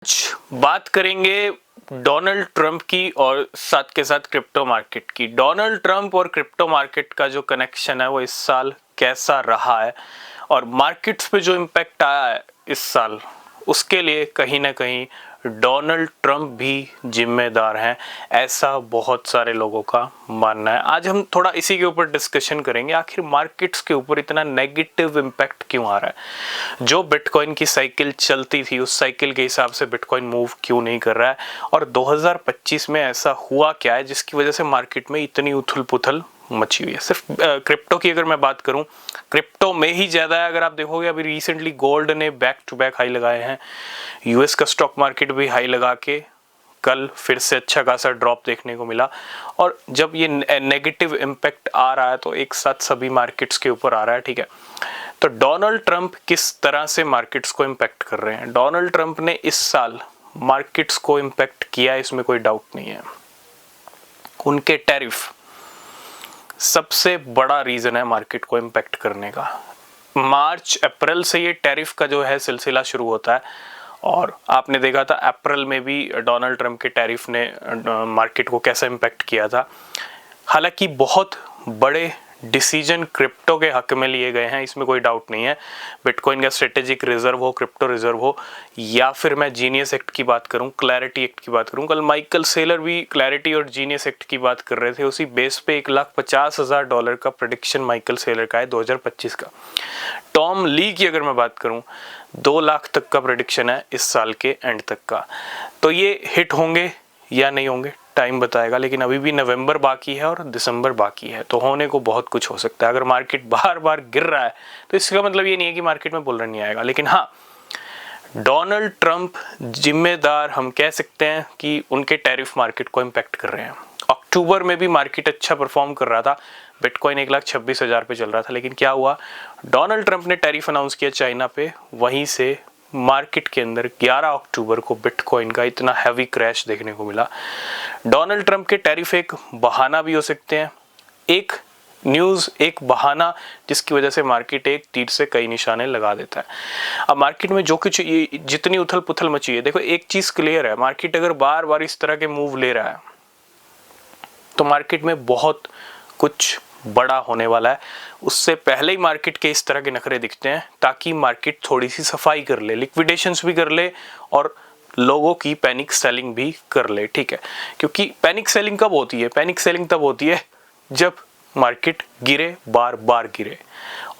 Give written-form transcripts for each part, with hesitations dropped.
आज बात करेंगे डोनाल्ड ट्रंप की और साथ के साथ क्रिप्टो मार्केट की। डोनाल्ड ट्रंप और क्रिप्टो मार्केट का जो कनेक्शन है वो इस साल कैसा रहा है और मार्केट्स पे जो इम्पैक्ट आया है इस साल, उसके लिए कहीं ना कहीं डोनाल्ड ट्रंप भी जिम्मेदार हैं, ऐसा बहुत सारे लोगों का मानना है। आज हम थोड़ा इसी के ऊपर डिस्कशन करेंगे, आखिर मार्केट्स के ऊपर इतना नेगेटिव इम्पैक्ट क्यों आ रहा है। जो बिटकॉइन की साइकिल चलती थी उस साइकिल के हिसाब से बिटकॉइन मूव क्यों नहीं कर रहा है और 2025 में ऐसा हुआ क्या है जिसकी वजह से मार्केट में इतनी उथल पुथल मची हुई है। सिर्फ क्रिप्टो की अगर मैं बात करूं, क्रिप्टो में ही ज्यादा है। अगर आप देखोगे अभी रिसेंटली गोल्ड ने बैक टू बैक हाई लगाए हैं, यूएस का स्टॉक मार्केट भी हाई लगा के कल फिर से अच्छा खासा ड्रॉप देखने को मिला। और जब ये नेगेटिव इम्पैक्ट आ रहा है तो एक साथ सभी मार्केट्स के ऊपर आ रहा है, ठीक है। तो डोनाल्ड ट्रंप किस तरह से मार्केट्स को इम्पैक्ट कर रहे हैं। डोनाल्ड ट्रंप ने इस साल मार्केट्स को इम्पैक्ट किया, इसमें कोई डाउट नहीं है। उनके टैरिफ सबसे बड़ा रीजन है मार्केट को इम्पैक्ट करने का। मार्च अप्रैल से ये टैरिफ का जो है सिलसिला शुरू होता है और आपने देखा था अप्रैल में भी डोनाल्ड ट्रंप के टैरिफ ने मार्केट को कैसा इम्पैक्ट किया था। हालांकि बहुत बड़े डिसीजन क्रिप्टो के हक में लिए गए हैं, इसमें कोई डाउट नहीं है। बिटकॉइन का स्ट्रेटेजिक रिजर्व हो, क्रिप्टो रिजर्व हो, या फिर मैं जीनियस एक्ट की बात करूं, क्लैरिटी एक्ट की बात करूं। कल माइकल सेलर भी क्लैरिटी और जीनियस एक्ट की बात कर रहे थे। उसी बेस पे $1,50,000 का प्रेडिक्शन माइकल सेलर का है 2025 का। टॉम ली की अगर मैं बात करूं, 2 लाख तक का प्रेडिक्शन है इस साल के एंड तक का। तो ये हिट होंगे या नहीं होंगे टाइम बताएगा, लेकिन अभी भी नवंबर बाकी है और दिसंबर बाकी है, तो होने को बहुत कुछ हो सकता है। अगर मार्केट बार बार गिर रहा है तो इसका मतलब ये नहीं है कि मार्केट में बुल रन नहीं आएगा, लेकिन हाँ, डोनाल्ड ट्रंप जिम्मेदार हम कह सकते हैं कि उनके टैरिफ मार्केट को इम्पैक्ट कर रहे हैं। अक्टूबर में भी मार्केट अच्छा परफॉर्म कर रहा था, बिटकॉइन 1,26,000 पे चल रहा था, लेकिन क्या हुआ, डोनाल्ड ट्रंप ने टैरिफ अनाउंस किया चाइना पे, वहीं से मार्केट के अंदर 11 अक्टूबर को बिटकॉइन का इतना हैवी क्रैश देखने को मिला। डोनाल्ड ट्रंप के टैरिफ एक बहाना भी हो सकते हैं, एक न्यूज़, एक बहाना जिसकी वजह से मार्केट एक तीर से कई निशाने लगा देता है। अब मार्केट में जो कुछ जितनी उथल पुथल मची है, देखो एक चीज़ क्लियर है, मार्केट अगर बार बार इस तरह के मूव ले रहा है तो मार्केट में बहुत कुछ बड़ा होने वाला है। उससे पहले ही मार्केट के इस तरह के नखरे दिखते हैं ताकि मार्केट थोड़ी सी सफाई कर ले, लिक्विडेशंस भी कर ले और लोगों की पैनिक सेलिंग भी कर ले, ठीक है। क्योंकि पैनिक सेलिंग कब होती है? पैनिक सेलिंग तब होती है जब मार्केट गिरे, बार बार गिरे,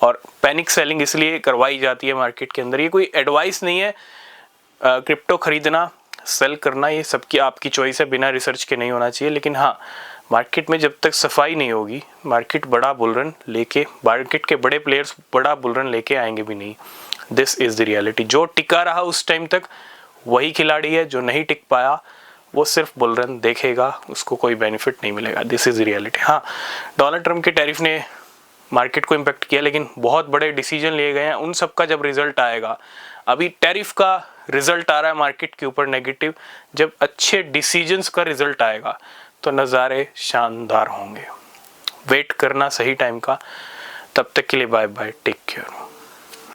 और पैनिक सेलिंग इसलिए करवाई जाती है मार्केट के अंदर। ये कोई एडवाइस नहीं है, क्रिप्टो खरीदना, सेल करना ये सबकी आपकी चॉइस है, बिना रिसर्च के नहीं होना चाहिए। लेकिन हाँ, मार्केट में जब तक सफाई नहीं होगी, मार्केट बड़ा बुलरन लेके, मार्केट के बड़े प्लेयर्स बड़ा बुलरन लेके आएंगे भी नहीं। This is the reality. जो टिका रहा उस टाइम तक वही खिलाड़ी है, जो नहीं टिक पाया वो सिर्फ बुलरन देखेगा, उसको कोई बेनिफिट नहीं मिलेगा। This is reality. हाँ, डोनाल्ड ट्रंप के टैरिफ ने मार्केट को इम्पैक्ट किया, लेकिन बहुत बड़े डिसीजन लिए गए हैं, उन सब का जब रिजल्ट आएगा, अभी टैरिफ का रिजल्ट आ रहा है मार्केट के ऊपर नेगेटिव, जब अच्छे डिसीजंस का रिजल्ट आएगा तो नज़ारे शानदार होंगे। वेट करना सही टाइम का। तब तक के लिए बाय बाय, टेक केयर।